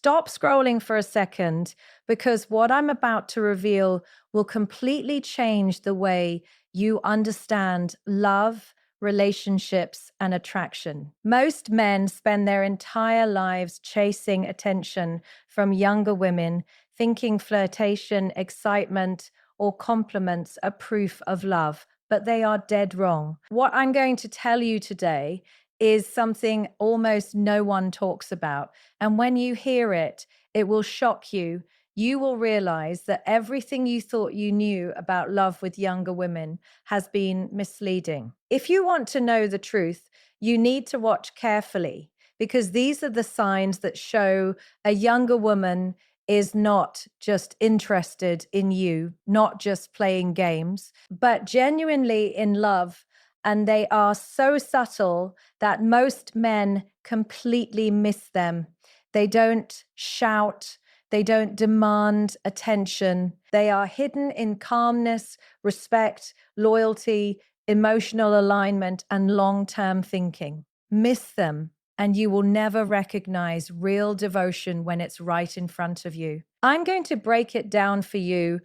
Stop scrolling for a second because what I'm about to reveal will completely change the way you understand love, relationships, and attraction. Most men spend their entire lives chasing attention from younger women, thinking flirtation, excitement, or compliments are proof of love, but they are dead wrong. What I'm going to tell you today is something almost no one talks about. And when you hear it, it will shock you. You will realize that everything you thought you knew about love with younger women has been misleading. If you want to know the truth, you need to watch carefully because these are the signs that show a younger woman is not just interested in you, not just playing games, but genuinely in love. And they are so subtle that most men completely miss them. They don't shout, they don't demand attention. They are hidden in calmness, respect, loyalty, emotional alignment, and long-term thinking. Miss them, and you will never recognize real devotion when it's right in front of you. I'm going to break it down for you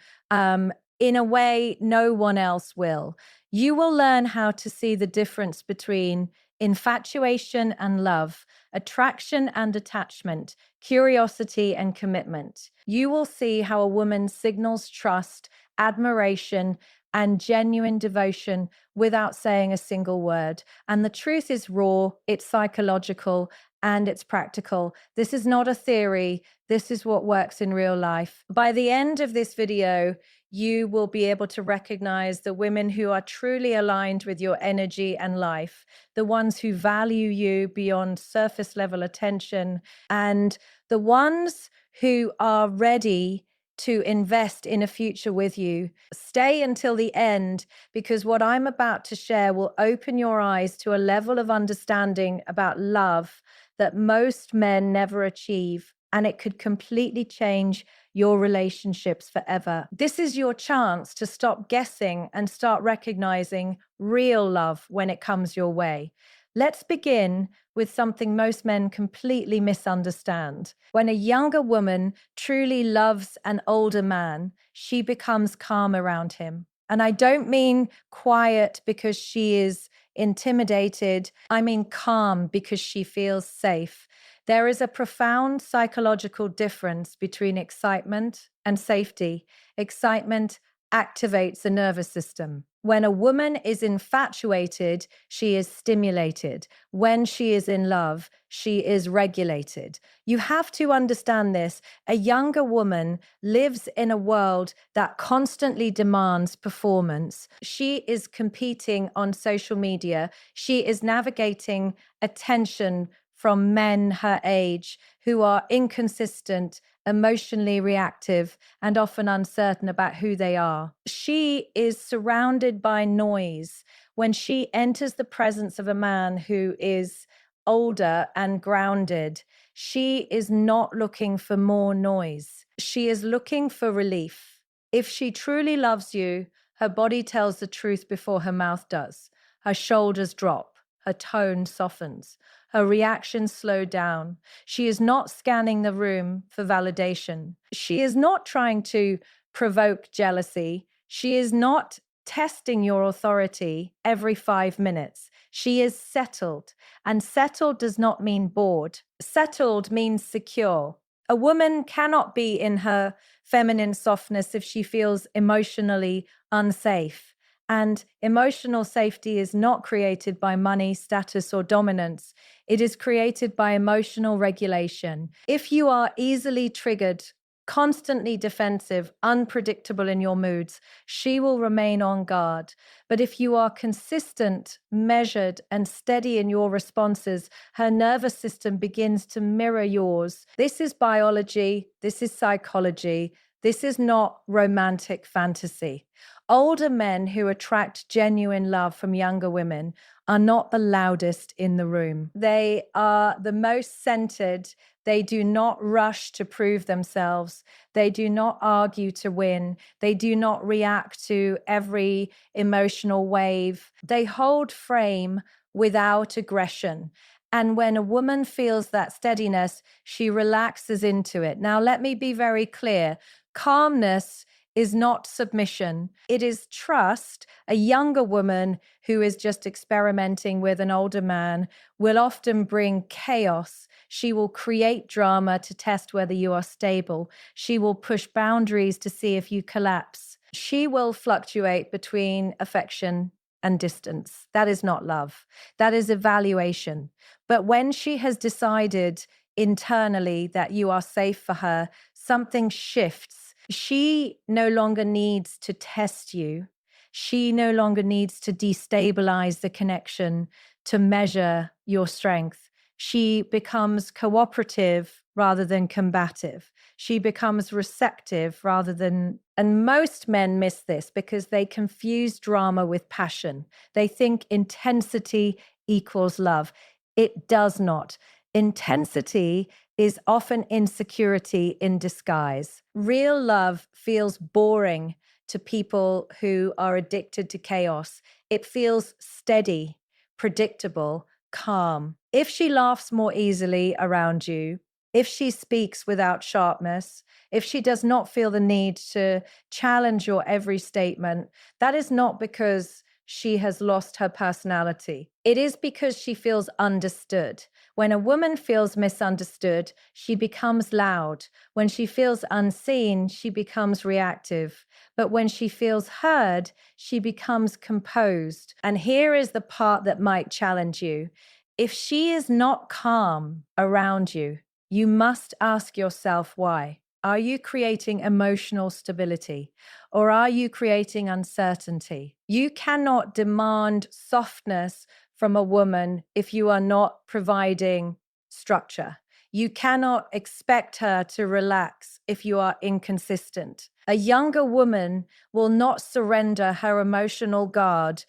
in a way no one else will. You will learn how to see the difference between infatuation and love, attraction and attachment, curiosity and commitment. You will see how a woman signals trust, admiration, and genuine devotion without saying a single word. And the truth is raw, it's psychological, and it's practical. This is not a theory. This is what works in real life. By the end of this video, you will be able to recognize the women who are truly aligned with your energy and life, the ones who value you beyond surface level attention, and the ones who are ready to invest in a future with you. Stay until the end because what I'm about to share will open your eyes to a level of understanding about love that most men never achieve, and it could completely change your relationships forever. This is your chance to stop guessing and start recognizing real love when it comes your way. Let's begin with something most men completely misunderstand. When a younger woman truly loves an older man, she becomes calm around him. And I don't mean quiet because she is intimidated. I mean calm because she feels safe. There is a profound psychological difference between excitement and safety. Excitement activates the nervous system. When a woman is infatuated, she is stimulated. When she is in love, she is regulated. You have to understand this. A younger woman lives in a world that constantly demands performance. She is competing on social media. She is navigating attention from men her age who are inconsistent, emotionally reactive, and often uncertain about who they are. She is surrounded by noise. When she enters the presence of a man who is older and grounded, she is not looking for more noise. She is looking for relief. If she truly loves you, her body tells the truth before her mouth does. Her shoulders drop. Her tone softens. Her reactions slow down. She is not scanning the room for validation. She is not trying to provoke jealousy. She is not testing your authority every 5 minutes. She is settled. And settled does not mean bored. Settled means secure. A woman cannot be in her feminine softness if she feels emotionally unsafe. And emotional safety is not created by money, status, or dominance. It is created by emotional regulation. If you are easily triggered, constantly defensive, unpredictable in your moods, she will remain on guard. But if you are consistent, measured, and steady in your responses, her nervous system begins to mirror yours. This is biology. This is psychology. This is not romantic fantasy. Older men who attract genuine love from younger women are not the loudest in the room. They are the most centered. They do not rush to prove themselves. They do not argue to win. They do not react to every emotional wave. They hold frame without aggression. And when a woman feels that steadiness, she relaxes into it. Now, let me be very clear. Calmness is not submission. It is trust. A younger woman who is just experimenting with an older man will often bring chaos. She will create drama to test whether you are stable. She will push boundaries to see if you collapse. She will fluctuate between affection and distance. That is not love. That is evaluation. But when she has decided internally that you are safe for her, something shifts. She no longer needs to test you. She no longer needs to destabilize the connection to measure your strength. She becomes cooperative rather than combative. She becomes receptive rather than, and most men miss this because they confuse drama with passion. They think intensity equals love. It does not. Intensity is often insecurity in disguise. Real love feels boring to people who are addicted to chaos. It feels steady, predictable, calm. If she laughs more easily around you, if she speaks without sharpness, if she does not feel the need to challenge your every statement, that is not because she has lost her personality. It is because she feels understood. When a woman feels misunderstood, she becomes loud. When she feels unseen, she becomes reactive. But when she feels heard, she becomes composed. And here is the part that might challenge you. If she is not calm around you, you must ask yourself why. Are you creating emotional stability or are you creating uncertainty? You cannot demand softness from a woman if you are not providing structure. You cannot expect her to relax if you are inconsistent. A younger woman will not surrender her emotional guard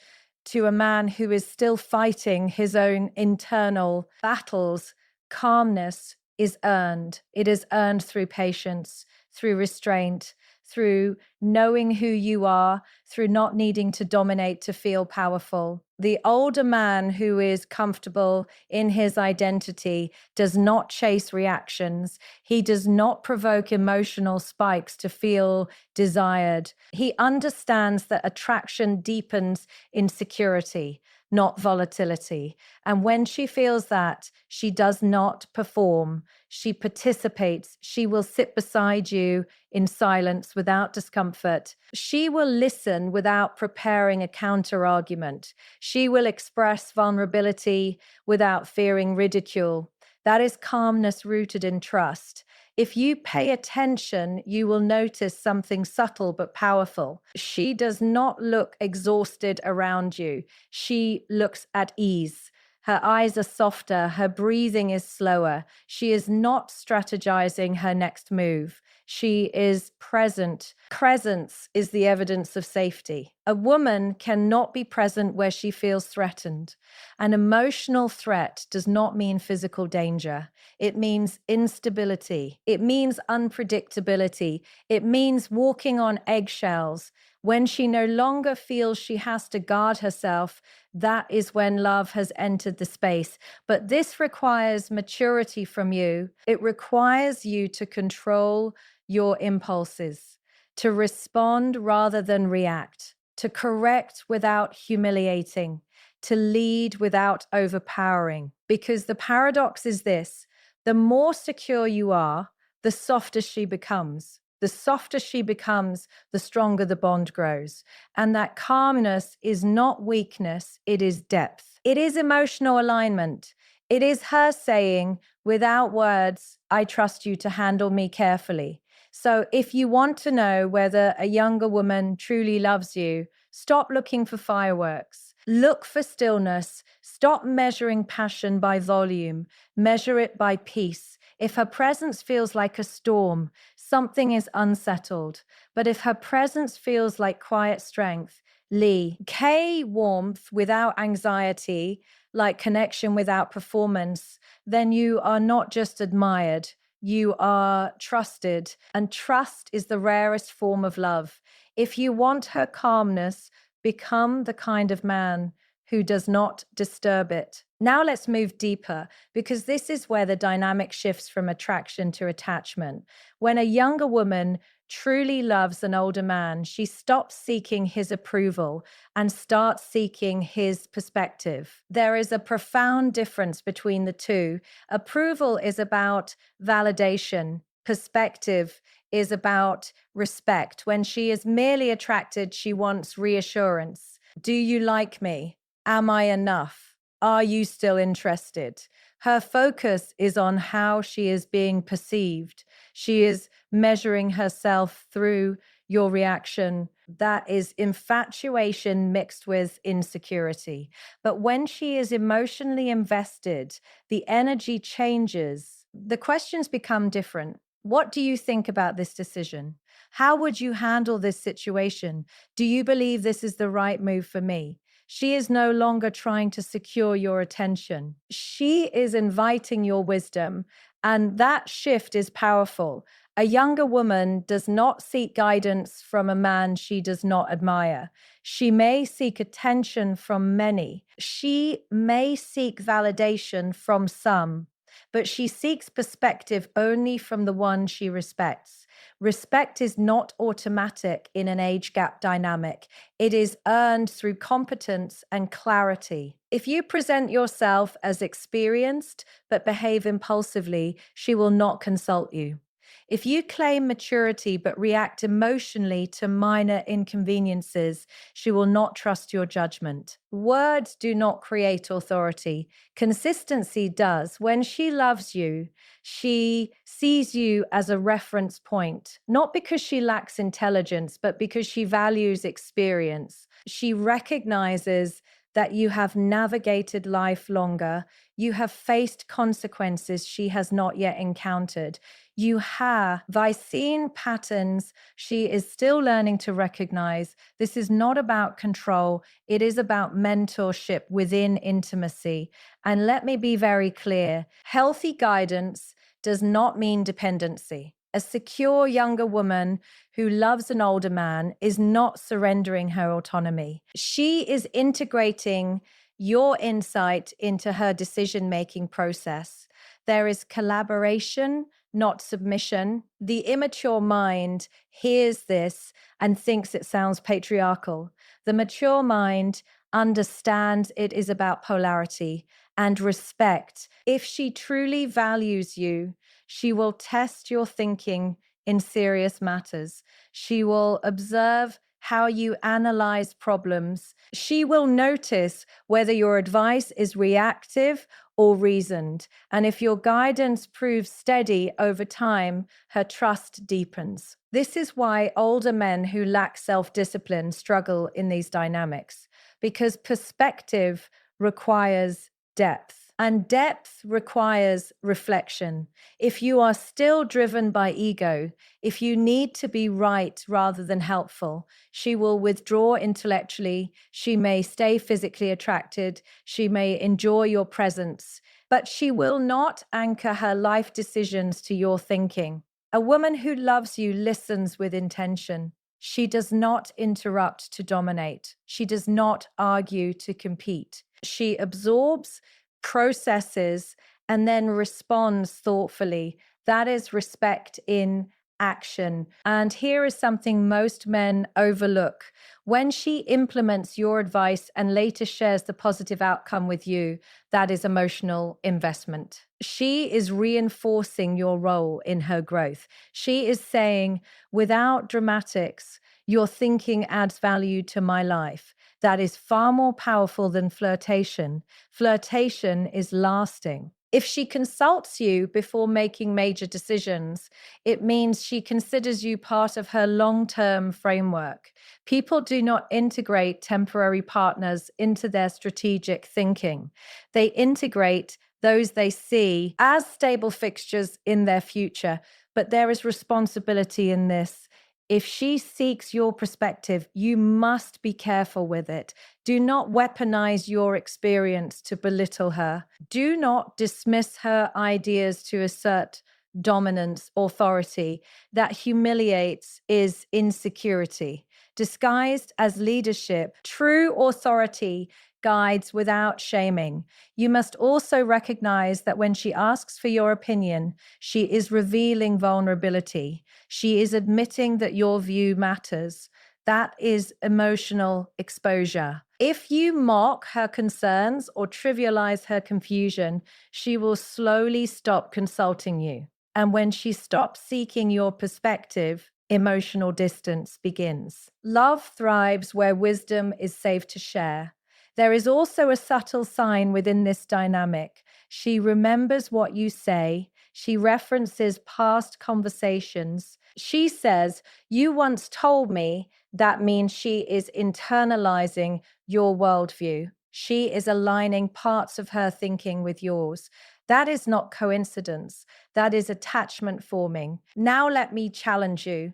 to a man who is still fighting his own internal battles. Calmness is earned. It is earned through patience, through restraint, through knowing who you are, through not needing to dominate to feel powerful. The older man who is comfortable in his identity does not chase reactions. He does not provoke emotional spikes to feel desired. He understands that attraction deepens in security, not volatility. And when she feels that, she does not perform. She participates. She will sit beside you in silence without discomfort. She will listen without preparing a counter argument. She will express vulnerability without fearing ridicule. That is calmness rooted in trust. If you pay attention, you will notice something subtle but powerful. She does not look exhausted around you. She looks at ease. Her eyes are softer. Her breathing is slower. She is not strategizing her next move. She is present. Presence is the evidence of safety. A woman cannot be present where she feels threatened. An emotional threat does not mean physical danger. It means instability. It means unpredictability. It means walking on eggshells. When she no longer feels she has to guard herself, that is when love has entered the space. But this requires maturity from you. It requires you to control your impulses, to respond rather than react, to correct without humiliating, to lead without overpowering. Because the paradox is this: the more secure you are, the softer she becomes. The softer she becomes, the stronger the bond grows. And that calmness is not weakness, it is depth. It is emotional alignment. It is her saying, without words, I trust you to handle me carefully. So if you want to know whether a younger woman truly loves you, stop looking for fireworks. Look for stillness. Stop measuring passion by volume. Measure it by peace. If her presence feels like a storm, something is unsettled. But if her presence feels like quiet strength, Lee, K warmth without anxiety, like connection without performance, then you are not just admired, you are trusted. And trust is the rarest form of love. If you want her calmness, become the kind of man who does not disturb it. Now let's move deeper, because this is where the dynamic shifts from attraction to attachment. When a younger woman truly loves an older man, she stops seeking his approval and starts seeking his perspective. There is a profound difference between the two. Approval is about validation, perspective is about respect. When she is merely attracted, she wants reassurance. Do you like me? Am I enough? Are you still interested? Her focus is on how she is being perceived. She is measuring herself through your reaction. That is infatuation mixed with insecurity. But when she is emotionally invested, the energy changes. The questions become different. What do you think about this decision? How would you handle this situation? Do you believe this is the right move for me? She is no longer trying to secure your attention. She is inviting your wisdom, and that shift is powerful. A younger woman does not seek guidance from a man she does not admire. She may seek attention from many. She may seek validation from some, but she seeks perspective only from the one she respects. Respect is not automatic in an age gap dynamic. It is earned through competence and clarity. If you present yourself as experienced but behave impulsively, she will not consult you. If you claim maturity but react emotionally to minor inconveniences, she will not trust your judgment. Words do not create authority. Consistency does. When she loves you, she sees you as a reference point, not because she lacks intelligence, but because she values experience. She recognizes that you have navigated life longer. You have faced consequences she has not yet encountered. You have seen patterns she is still learning to recognize. This is not about control. It is about mentorship within intimacy. And let me be very clear, healthy guidance does not mean dependency. A secure younger woman who loves an older man is not surrendering her autonomy. She is integrating your insight into her decision-making process. There is collaboration, not submission. The immature mind hears this and thinks it sounds patriarchal. The mature mind understands it is about polarity and respect. If she truly values you, she will test your thinking in serious matters. She will observe how you analyze problems. She will notice whether your advice is reactive or reasoned. And if your guidance proves steady over time, her trust deepens. This is why older men who lack self-discipline struggle in these dynamics, because perspective requires depth. And depth requires reflection. If you are still driven by ego, if you need to be right rather than helpful, she will withdraw intellectually. She may stay physically attracted. She may enjoy your presence, but she will not anchor her life decisions to your thinking. A woman who loves you listens with intention. She does not interrupt to dominate. She does not argue to compete. She absorbs, processes, and then responds thoughtfully. That is respect in action. And here is something most men overlook. When she implements your advice and later shares the positive outcome with you, that is emotional investment. She is reinforcing your role in her growth. She is saying, without dramatics, your thinking adds value to my life. That is far more powerful than flirtation. Flirtation is lasting. If she consults you before making major decisions, it means she considers you part of her long-term framework. People do not integrate temporary partners into their strategic thinking. They integrate those they see as stable fixtures in their future, but there is responsibility in this. If she seeks your perspective, you must be careful with it. Do not weaponize your experience to belittle her. Do not dismiss her ideas to assert dominance, authority. That humiliates is insecurity. Disguised as leadership, true authority guides without shaming. You must also recognize that when she asks for your opinion, she is revealing vulnerability. She is admitting that your view matters. That is emotional exposure. If you mock her concerns or trivialize her confusion, she will slowly stop consulting you. And when she stops seeking your perspective, emotional distance begins. Love thrives where wisdom is safe to share. There is also a subtle sign within this dynamic. She remembers what you say. She references past conversations. She says, "You once told me." That means she is internalizing your worldview. She is aligning parts of her thinking with yours. That is not coincidence. That is attachment forming. Now, let me challenge you.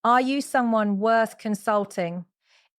Are you someone worth consulting?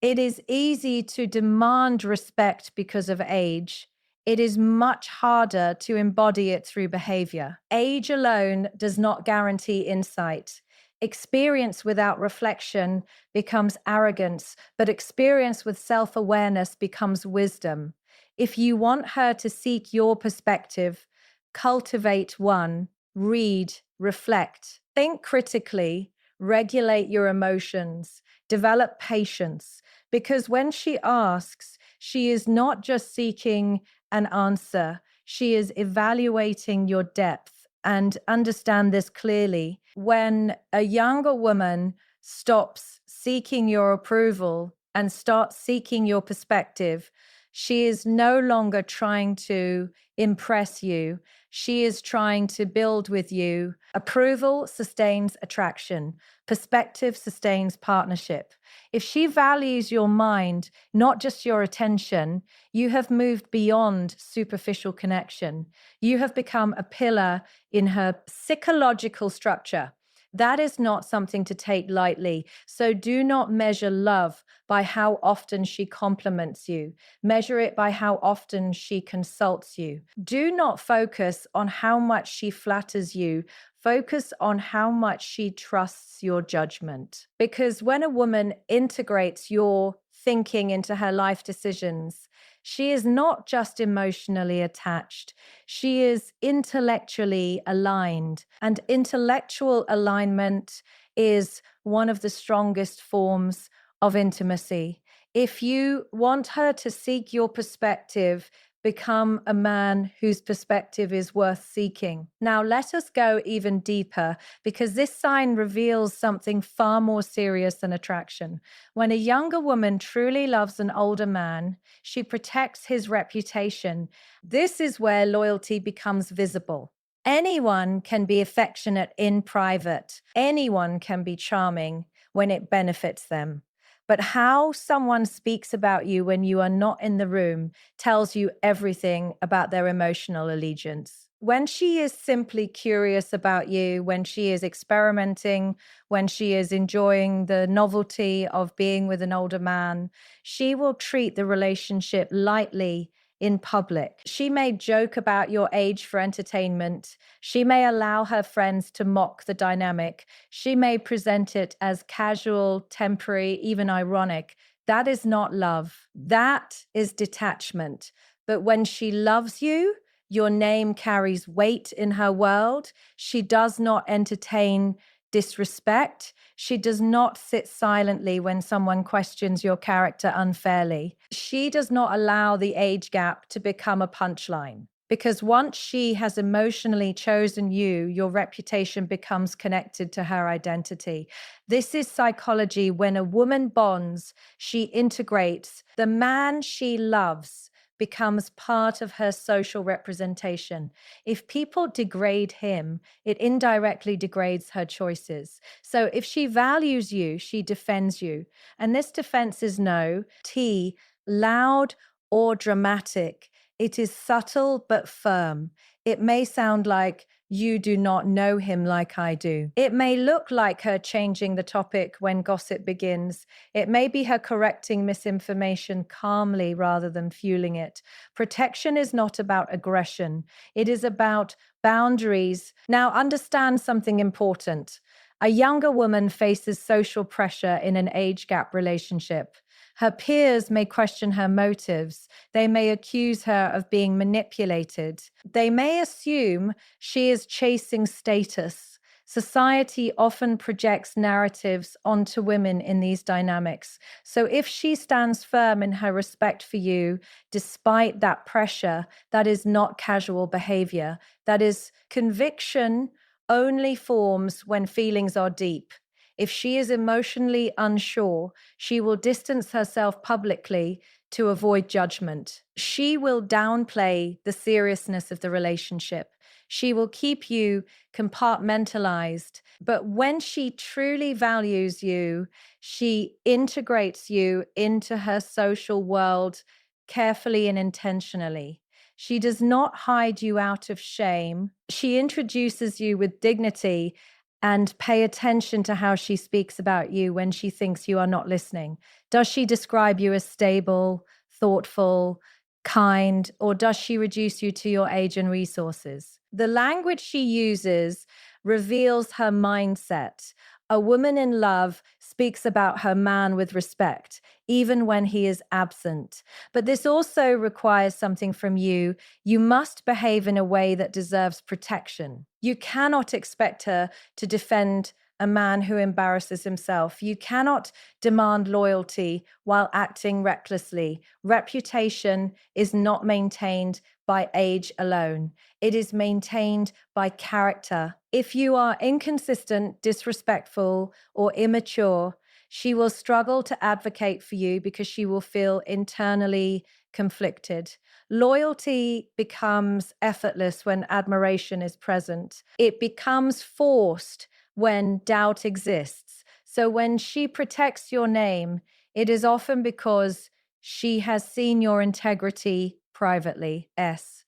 It is easy to demand respect because of age. It is much harder to embody it through behavior. Age alone does not guarantee insight. Experience without reflection becomes arrogance, but experience with self awareness becomes wisdom. If you want her to seek your perspective, cultivate one, read, reflect, think critically, regulate your emotions, develop patience, because when she asks, she is not just seeking an answer, she is evaluating your depth. And understand this clearly. When a younger woman stops seeking your approval and starts seeking your perspective, she is no longer trying to impress you. She is trying to build with you. Approval sustains attraction. Perspective sustains partnership. If she values your mind, not just your attention, you have moved beyond superficial connection. You have become a pillar in her psychological structure. That is not something to take lightly. So do not measure love by how often she compliments you. Measure it by how often she consults you. Do not focus on how much she flatters you. Focus on how much she trusts your judgment. Because when a woman integrates your thinking into her life decisions, she is not just emotionally attached, she is intellectually aligned. And intellectual alignment is one of the strongest forms of intimacy. If you want her to seek your perspective, become a man whose perspective is worth seeking. Now, let us go even deeper because this sign reveals something far more serious than attraction. When a younger woman truly loves an older man, she protects his reputation. This is where loyalty becomes visible. Anyone can be affectionate in private, anyone can be charming when it benefits them. But how someone speaks about you when you are not in the room tells you everything about their emotional allegiance. When she is simply curious about you, when she is experimenting, when she is enjoying the novelty of being with an older man, she will treat the relationship lightly in public. She may joke about your age for entertainment. She may allow her friends to mock the dynamic. She may present it as casual, temporary, even ironic. That is not love. That is detachment. But when she loves you, your name carries weight in her world. She does not entertain disrespect. She does not sit silently when someone questions your character unfairly. She does not allow the age gap to become a punchline. Because once she has emotionally chosen you, your reputation becomes connected to her identity. This is psychology. When a woman bonds, she integrates. The man she loves becomes part of her social representation. If people degrade him, it indirectly degrades her choices. So if she values you, she defends you. And this defense is no, T, loud or dramatic. It is subtle but firm. It may sound like you do not know him like I do. It may look like her changing the topic when gossip begins. It may be her correcting misinformation calmly rather than fueling it. Protection is not about aggression. It is about boundaries. Now, understand something important. A younger woman faces social pressure in an age gap relationship. Her peers may question her motives. They may accuse her of being manipulated. They may assume she is chasing status. Society often projects narratives onto women in these dynamics. So if she stands firm in her respect for you, despite that pressure, that is not casual behavior. That is conviction only forms when feelings are deep. If she is emotionally unsure, she will distance herself publicly to avoid judgment. She will downplay the seriousness of the relationship. She will keep you compartmentalized. But when she truly values you, she integrates you into her social world carefully and intentionally. She does not hide you out of shame. She introduces you with dignity, and pay attention to how she speaks about you when she thinks you are not listening. Does she describe you as stable, thoughtful, kind, or does she reduce you to your age and resources? The language she uses reveals her mindset. A woman in love speaks about her man with respect, even when he is absent. But this also requires something from you. You must behave in a way that deserves protection. You cannot expect her to defend a man who embarrasses himself. You cannot demand loyalty while acting recklessly. Reputation is not maintained by age alone. It is maintained by character. If you are inconsistent, disrespectful, or immature, she will struggle to advocate for you because she will feel internally conflicted. Loyalty becomes effortless when admiration is present. It becomes forced when doubt exists. So when she protects your name, it is often because she has seen your integrity privately.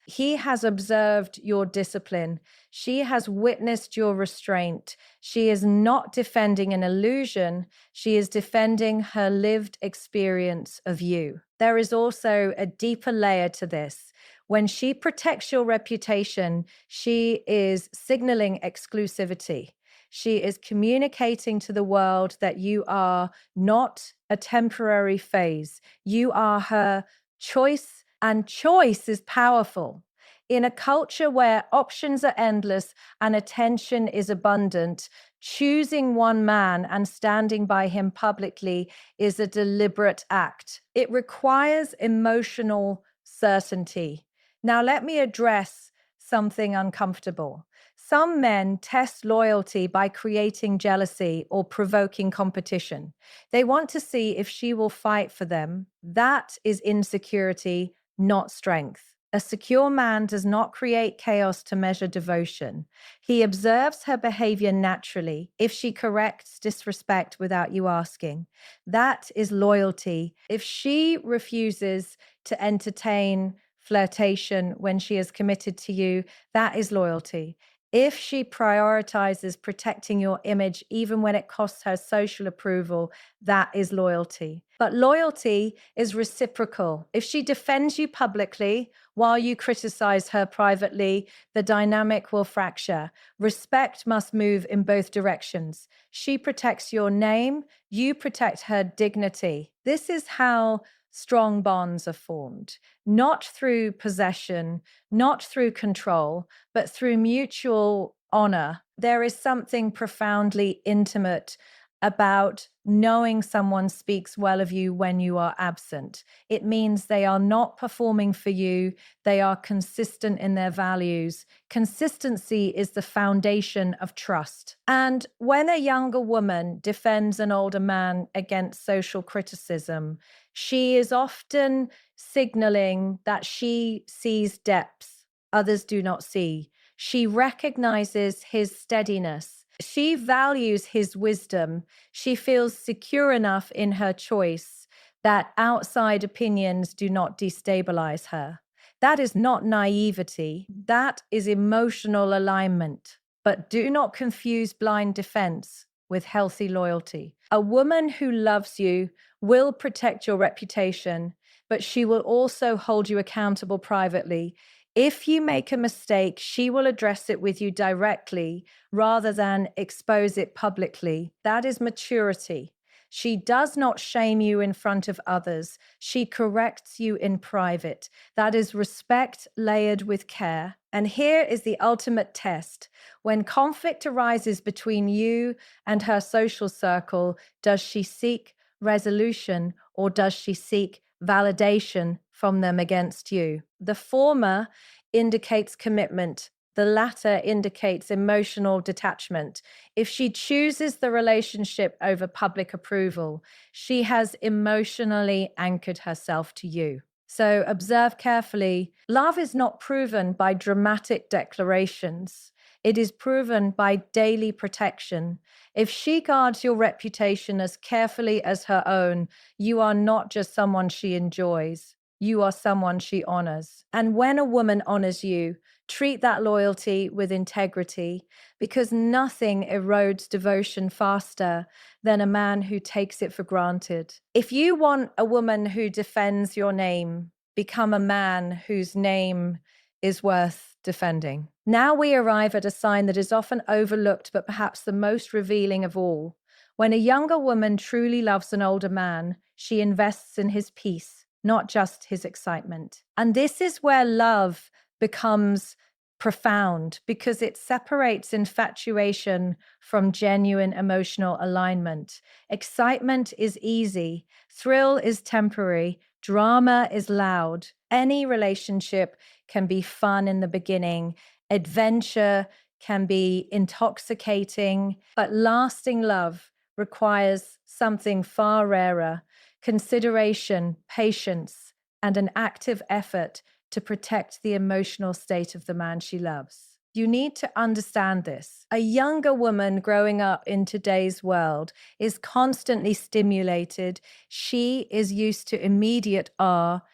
He has observed your discipline. She has witnessed your restraint. She is not defending an illusion. She is defending her lived experience of you. There is also a deeper layer to this. When she protects your reputation, she is signaling exclusivity. She is communicating to the world that you are not a temporary phase. You are her choice, and choice is powerful. In a culture where options are endless and attention is abundant, choosing one man and standing by him publicly is a deliberate act. It requires emotional certainty. Now, let me address something uncomfortable. Some men test loyalty by creating jealousy or provoking competition. They want to see if she will fight for them. That is insecurity, not strength. A secure man does not create chaos to measure devotion. He observes her behavior naturally. If she corrects disrespect without you asking, that is loyalty. If she refuses to entertain flirtation when she is committed to you, that is loyalty. If she prioritizes protecting your image, even when it costs her social approval, that is loyalty. But loyalty is reciprocal. If she defends you publicly while you criticize her privately, the dynamic will fracture. Respect must move in both directions. She protects your name, you protect her dignity. This is how strong bonds are formed, not through possession, not through control, but through mutual honor. There is something profoundly intimate about knowing someone speaks well of you when you are absent. It means they are not performing for you, they are consistent in their values. Consistency is the foundation of trust. And when a younger woman defends an older man against social criticism, she is often signaling that she sees depths others do not see. She recognizes his steadiness. She values his wisdom. She feels secure enough in her choice that outside opinions do not destabilize her. That is not naivety. That is emotional alignment. But do not confuse blind defense with healthy loyalty. A woman who loves you will protect your reputation, but she will also hold you accountable privately. If you make a mistake, she will address it with you directly rather than expose it publicly. That is maturity. She does not shame you in front of others. She corrects you in private. That is respect layered with care. And here is the ultimate test. When conflict arises between you and her social circle, does she seek resolution or does she seek validation from them against you? The former indicates commitment. The latter indicates emotional detachment. If she chooses the relationship over public approval, she has emotionally anchored herself to you. So observe carefully. Love is not proven by dramatic declarations. It is proven by daily protection. If she guards your reputation as carefully as her own, you are not just someone she enjoys. You are someone she honors. And when a woman honors you, treat that loyalty with integrity, because nothing erodes devotion faster than a man who takes it for granted. If you want a woman who defends your name, become a man whose name is worth defending. Now we arrive at a sign that is often overlooked, but perhaps the most revealing of all. When a younger woman truly loves an older man, she invests in his peace, not just his excitement. And this is where love becomes profound, because it separates infatuation from genuine emotional alignment. Excitement is easy, thrill is temporary, drama is loud. Any relationship can be fun in the beginning, adventure can be intoxicating, but lasting love requires something far rarer: consideration, patience, and an active effort to protect the emotional state of the man she loves. You need to understand this. A younger woman growing up in today's world is constantly stimulated. She is used to immediate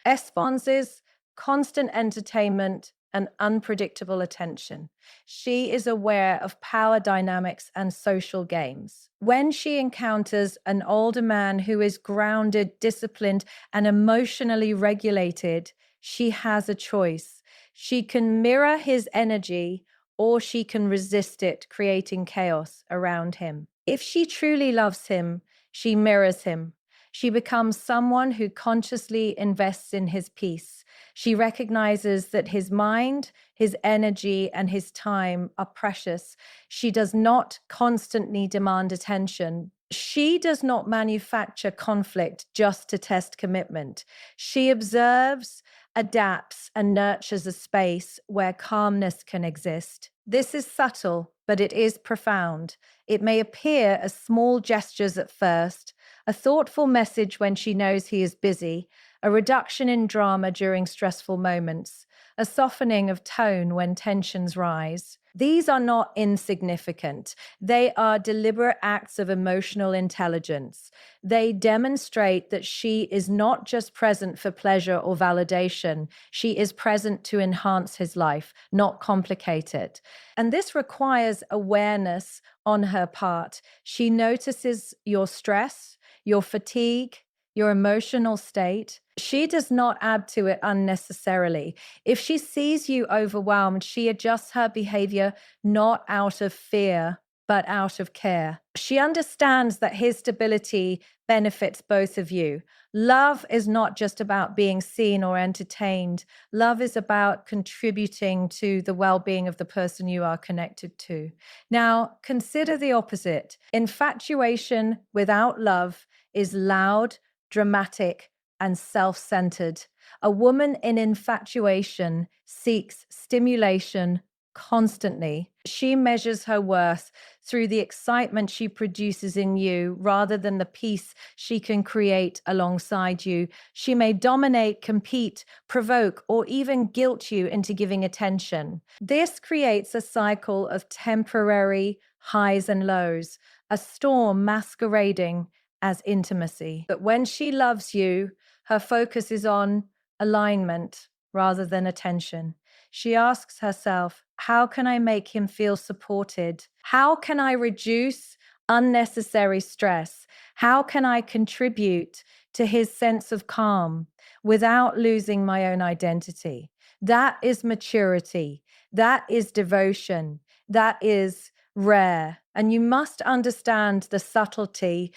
responses, constant entertainment, and unpredictable attention. She is aware of power dynamics and social games. When she encounters an older man who is grounded, disciplined, and emotionally regulated, she has a choice. She can mirror his energy or she can resist it, creating chaos around him. If she truly loves him, she mirrors him. She becomes someone who consciously invests in his peace. She recognizes that his mind, his energy, and his time are precious. She does not constantly demand attention. She does not manufacture conflict just to test commitment. She observes, adapts, and nurtures a space where calmness can exist. This is subtle, but it is profound. It may appear as small gestures at first, a thoughtful message when she knows he is busy, a reduction in drama during stressful moments, a softening of tone when tensions rise. These are not insignificant. They are deliberate acts of emotional intelligence. They demonstrate that she is not just present for pleasure or validation. She is present to enhance his life, not complicate it. And this requires awareness on her part. She notices your stress, your fatigue, your emotional state. She does not add to it unnecessarily. If she sees you overwhelmed, she adjusts her behavior not out of fear, but out of care. She understands that his stability benefits both of you. Love is not just about being seen or entertained. Love is about contributing to the well-being of the person you are connected to. Now, consider the opposite. Infatuation without love is loud, dramatic, and self-centered. A woman in infatuation seeks stimulation constantly. She measures her worth through the excitement she produces in you rather than the peace she can create alongside you. She may dominate, compete, provoke, or even guilt you into giving attention. This creates a cycle of temporary highs and lows, a storm masquerading as intimacy. But when she loves you, her focus is on alignment rather than attention. She asks herself, how can I make him feel supported? How can I reduce unnecessary stress? How can I contribute to his sense of calm without losing my own identity? That is maturity. That is devotion. That is rare. And you must understand the subtlety.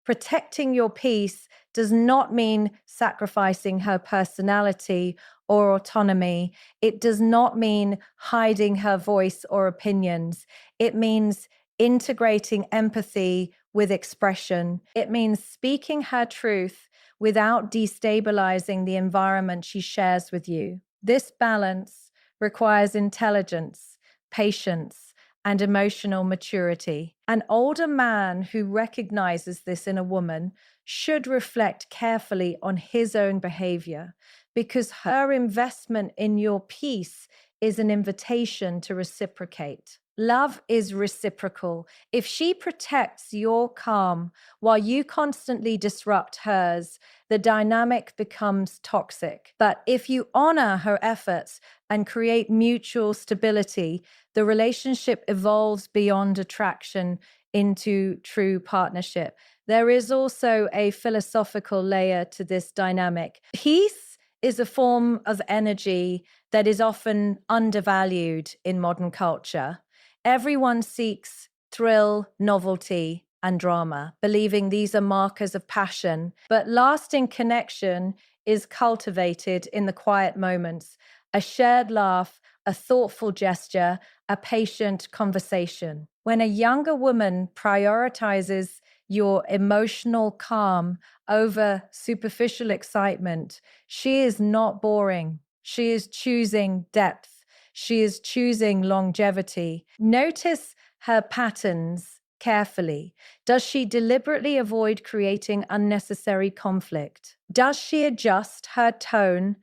Protecting your peace does not mean sacrificing her personality or autonomy. It does not mean hiding her voice or opinions. It means integrating empathy with expression. It means speaking her truth without destabilizing the environment she shares with you. This balance requires intelligence, patience, and emotional maturity. An older man who recognizes this in a woman should reflect carefully on his own behavior, because her investment in your peace is an invitation to reciprocate. Love is reciprocal. If she protects your calm while you constantly disrupt hers, the dynamic becomes toxic. But if you honor her efforts and create mutual stability, the relationship evolves beyond attraction into true partnership. There is also a philosophical layer to this dynamic. Peace is a form of energy that is often undervalued in modern culture. Everyone seeks thrill, novelty, and drama, believing these are markers of passion. But lasting connection is cultivated in the quiet moments, a shared laugh, a thoughtful gesture, a patient conversation. When a younger woman prioritizes your emotional calm over superficial excitement, she is not boring. She is choosing depth. She is choosing longevity. Notice her patterns carefully. Does she deliberately avoid creating unnecessary conflict? Does she adjust her tone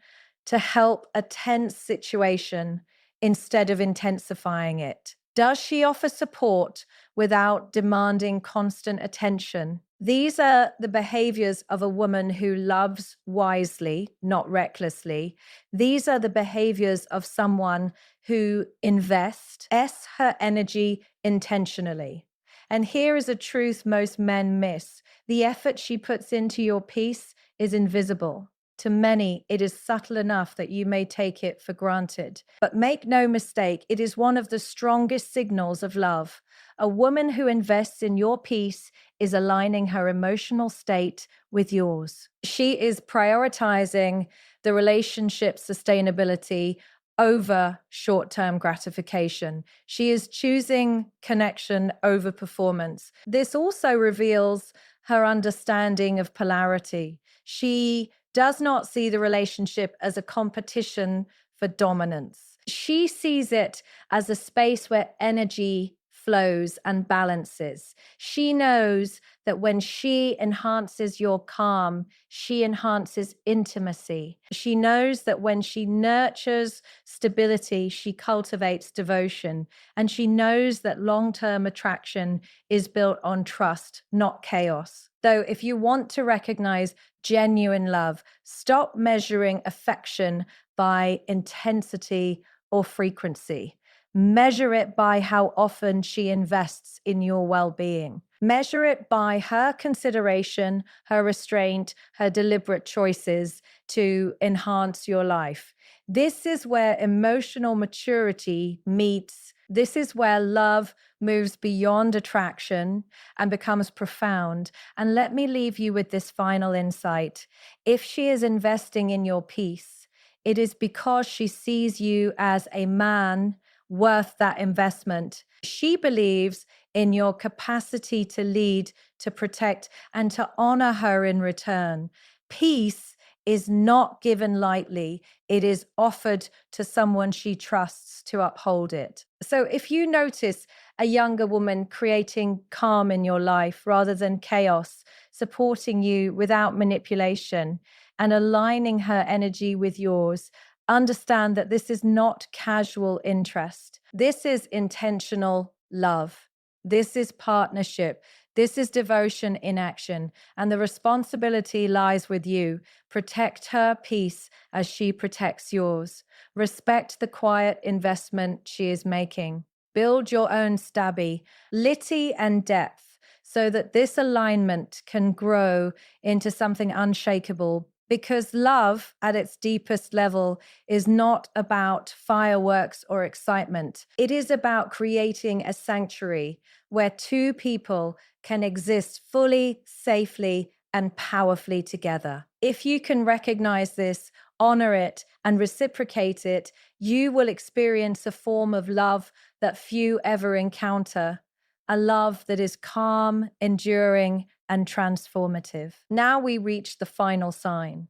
to help a tense situation instead of intensifying it? Does she offer support without demanding constant attention? These are the behaviors of a woman who loves wisely, not recklessly. These are the behaviors of someone who invests her energy intentionally. And here is a truth most men miss. The effort she puts into your peace is invisible. To many, it is subtle enough that you may take it for granted. But make no mistake, it is one of the strongest signals of love. A woman who invests in your peace is aligning her emotional state with yours. She is prioritizing the relationship sustainability over short-term gratification. She is choosing connection over performance. This also reveals her understanding of polarity. She does not see the relationship as a competition for dominance. She sees it as a space where energy flows and balances. She knows that when she enhances your calm, she enhances intimacy. She knows that when she nurtures stability, she cultivates devotion. And she knows that long-term attraction is built on trust, not chaos. Though, if you want to recognize genuine love, stop measuring affection by intensity or frequency. Measure it by how often she invests in your well-being. Measure it by her consideration, her restraint, her deliberate choices to enhance your life. This is where emotional maturity meets. This is where love moves beyond attraction and becomes profound. And let me leave you with this final insight. If she is investing in your peace, it is because she sees you as a man worth that investment. She believes in your capacity to lead, to protect, and to honor her in return. Peace is not given lightly. It is offered to someone she trusts to uphold it. So if you notice a younger woman creating calm in your life rather than chaos, supporting you without manipulation, and aligning her energy with yours, understand that this is not casual interest. This is intentional love. This is partnership. This is devotion in action. And the responsibility lies with you. Protect her peace as she protects yours. Respect the quiet investment she is making. Build your own stability and depth so that this alignment can grow into something unshakable Because love, at its deepest level, is not about fireworks or excitement. It is about creating a sanctuary where two people can exist fully, safely, and powerfully together. If you can recognize this, honor it, and reciprocate it, you will experience a form of love that few ever encounter, a love that is calm, enduring, and transformative. Now we reach the final sign.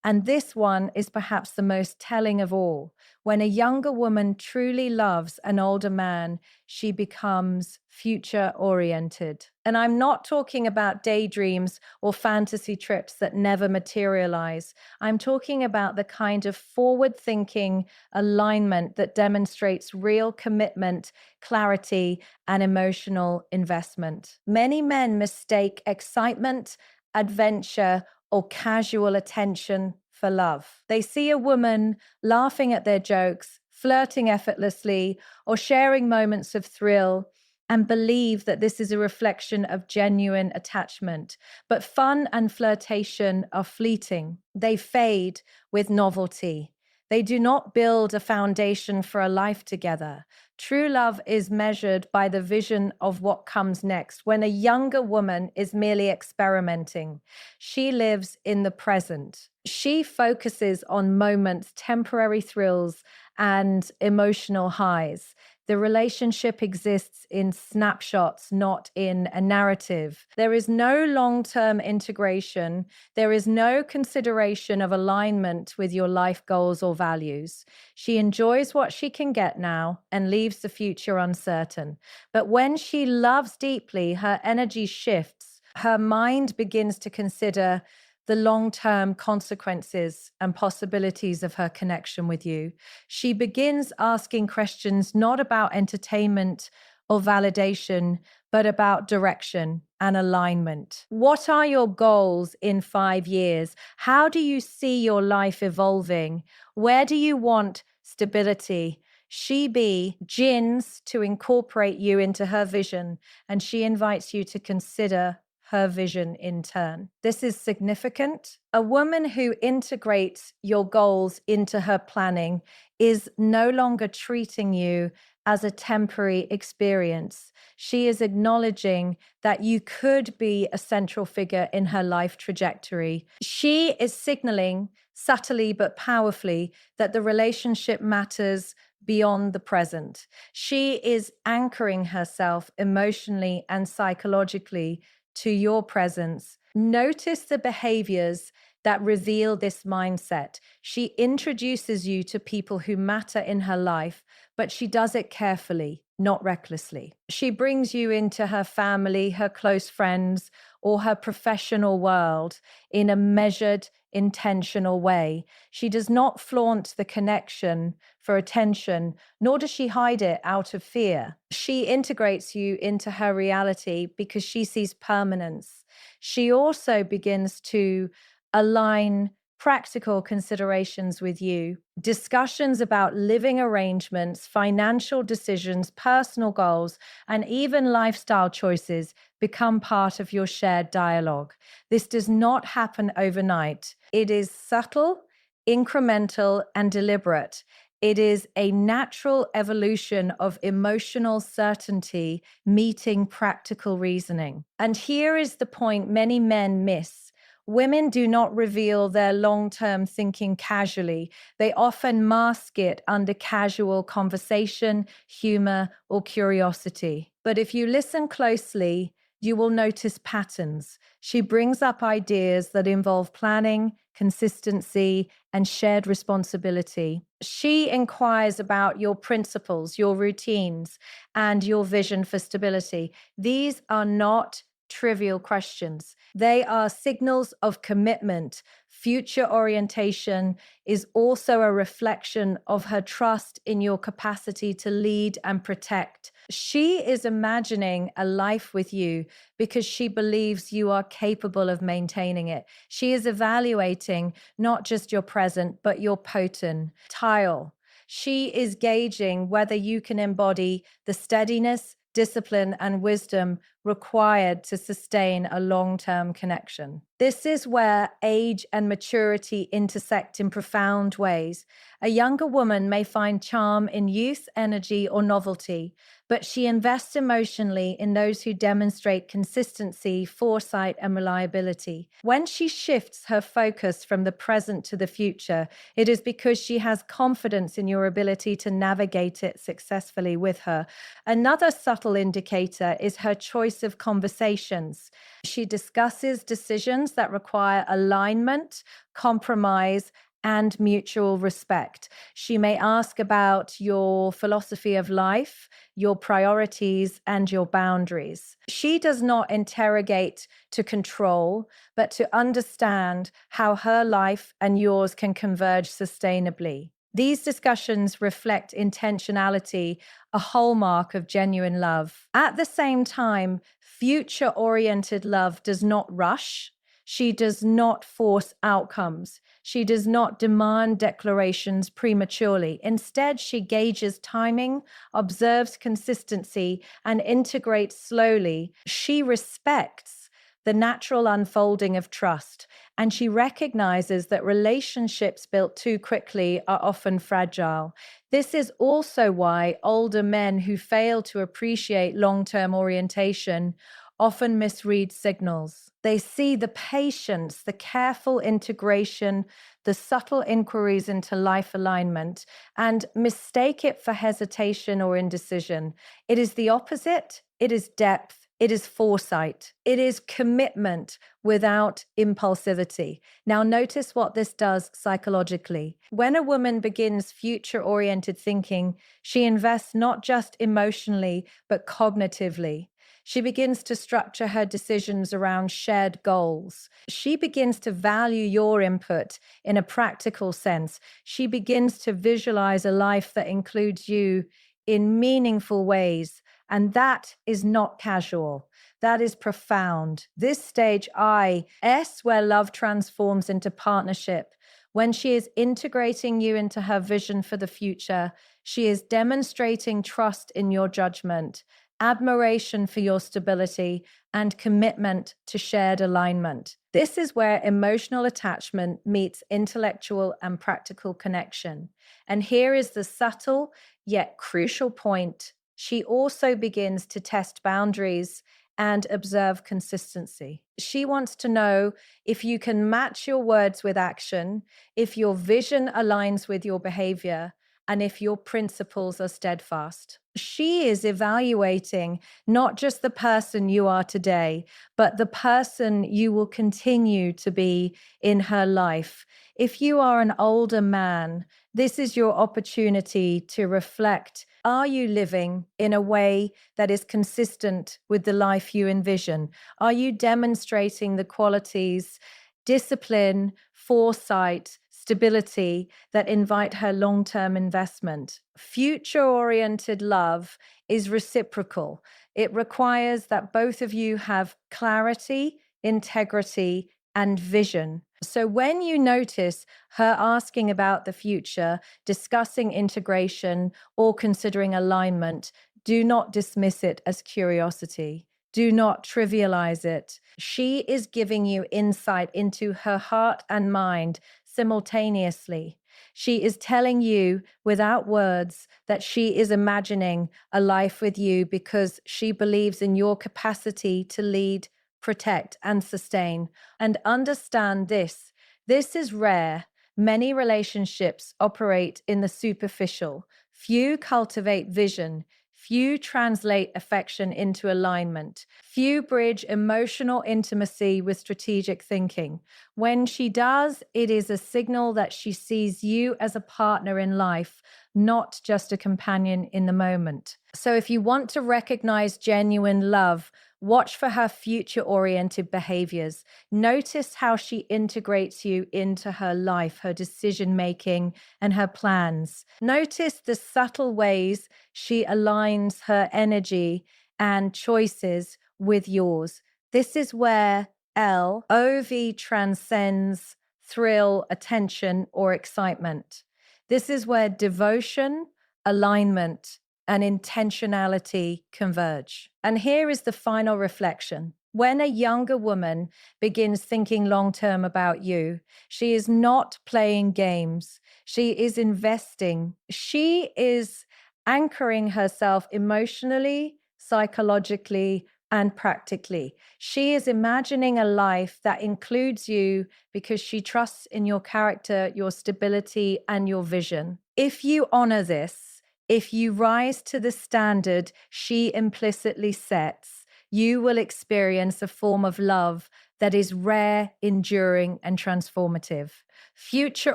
And this one is perhaps the most telling of all. When a younger woman truly loves an older man, she becomes future oriented. And I'm not talking about daydreams or fantasy trips that never materialize. I'm talking about the kind of forward thinking alignment that demonstrates real commitment, clarity, and emotional investment. Many men mistake excitement, adventure, or casual attention for love. They see a woman laughing at their jokes, flirting effortlessly, or sharing moments of thrill, and believe that this is a reflection of genuine attachment. But fun and flirtation are fleeting. They fade with novelty. They do not build a foundation for a life together. True love is measured by the vision of what comes next. When a younger woman is merely experimenting, she lives in the present. She focuses on moments, temporary thrills, and emotional highs. The relationship exists in snapshots, not in a narrative. There is no long-term integration. There is no consideration of alignment with your life goals or values. She enjoys what she can get now and leaves the future uncertain. But when she loves deeply, her energy shifts. Her mind begins to consider the long-term consequences and possibilities of her connection with you. She begins asking questions not about entertainment or validation, but about direction and alignment. What are your goals in 5 years? How do you see your life evolving? Where do you want stability? She begins to incorporate you into her vision, and she invites you to consider her vision in turn. This is significant. A woman who integrates your goals into her planning is no longer treating you as a temporary experience. She is acknowledging that you could be a central figure in her life trajectory. She is signaling subtly but powerfully that the relationship matters beyond the present. She is anchoring herself emotionally and psychologically to your presence. Notice the behaviors that reveal this mindset. She introduces you to people who matter in her life, but she does it carefully, not recklessly. She brings you into her family, her close friends, or her professional world in a measured, intentional way. She does not flaunt the connection for attention, nor does she hide it out of fear. She integrates you into her reality because she sees permanence. She also begins to align practical considerations with you. Discussions about living arrangements, financial decisions, personal goals, and even lifestyle choices become part of your shared dialogue. This does not happen overnight. It is subtle, incremental, and deliberate. It is a natural evolution of emotional certainty meeting practical reasoning. And here is the point many men miss. Women do not reveal their long-term thinking casually. They often mask it under casual conversation, humor, or curiosity. But if you listen closely, you will notice patterns. She brings up ideas that involve planning, consistency, and shared responsibility. She inquires about your principles, your routines, and your vision for stability. These are not trivial questions. They are signals of commitment. Future orientation is also a reflection of her trust in your capacity to lead and protect. She is imagining a life with you because she believes you are capable of maintaining it. She is evaluating not just your present, but your potential. She is gauging whether you can embody the steadiness, discipline, and wisdom required to sustain a long-term connection. This is where age and maturity intersect in profound ways. A younger woman may find charm in youth, energy, or novelty, but she invests emotionally in those who demonstrate consistency, foresight, and reliability. When she shifts her focus from the present to the future, it is because she has confidence in your ability to navigate it successfully with her. Another subtle indicator is her choice of conversations. She discusses decisions that require alignment, compromise, and mutual respect. She may ask about your philosophy of life, your priorities, and your boundaries. She does not interrogate to control, but to understand how her life and yours can converge sustainably. These discussions reflect intentionality, a hallmark of genuine love. At the same time, future oriented love does not rush. She does not force outcomes. She does not demand declarations prematurely. Instead, she gauges timing, observes consistency, and integrates slowly. She respects the natural unfolding of trust, and she recognizes that relationships built too quickly are often fragile. This is also why older men who fail to appreciate long-term orientation often misread signals. They see the patience, the careful integration, the subtle inquiries into life alignment, and mistake it for hesitation or indecision. It is the opposite. It is depth. It is foresight. It is commitment without impulsivity. Now, notice what this does psychologically. When a woman begins future oriented thinking, she invests not just emotionally, but cognitively. She begins to structure her decisions around shared goals. She begins to value your input in a practical sense. She begins to visualize a life that includes you in meaningful ways. And that is not casual. That is profound. This stage S, where love transforms into partnership. When she is integrating you into her vision for the future, she is demonstrating trust in your judgment, admiration for your stability, and commitment to shared alignment. This is where emotional attachment meets intellectual and practical connection. And here is the subtle yet crucial point. She also begins to test boundaries and observe consistency. She wants to know if you can match your words with action, if your vision aligns with your behavior, and if your principles are steadfast. She is evaluating not just the person you are today, but the person you will continue to be in her life. If you are an older man, this is your opportunity to reflect. Are you living in a way that is consistent with the life you envision? Are you demonstrating the qualities, discipline, foresight, stability that invite her long-term investment? Future-oriented love is reciprocal. It requires that both of you have clarity, integrity, and vision. So when you notice her asking about the future, discussing integration, or considering alignment, do not dismiss it as curiosity. Do not trivialize it. She is giving you insight into her heart and mind simultaneously. She is telling you without words that she is imagining a life with you because she believes in your capacity to lead, protect, and sustain. And understand this. This is rare. Many relationships operate in the superficial. Few cultivate vision. Few translate affection into alignment. Few bridge emotional intimacy with strategic thinking. When she does, it is a signal that she sees you as a partner in life, not just a companion in the moment. So if you want to recognize genuine love, watch for her future-oriented behaviors. Notice how she integrates you into her life, her decision-making, and her plans. Notice the subtle ways she aligns her energy and choices with yours. This is where LOV transcends thrill, attention, or excitement. This is where devotion, alignment, and intentionality converge. And here is the final reflection. When a younger woman begins thinking long term about you, she is not playing games. She is investing. She is anchoring herself emotionally, psychologically, and practically. She is imagining a life that includes you because she trusts in your character, your stability, and your vision. If you honor this, if you rise to the standard she implicitly sets, you will experience a form of love that is rare, enduring, and transformative. Future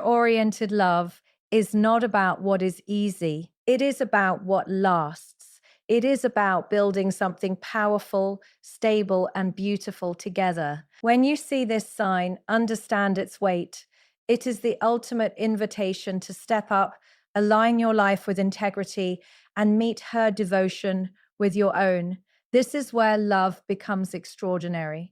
oriented love is not about what is easy, it is about what lasts. It is about building something powerful, stable, and beautiful together. When you see this sign, understand its weight. It is the ultimate invitation to step up, align your life with integrity, and meet her devotion with your own. This is where love becomes extraordinary.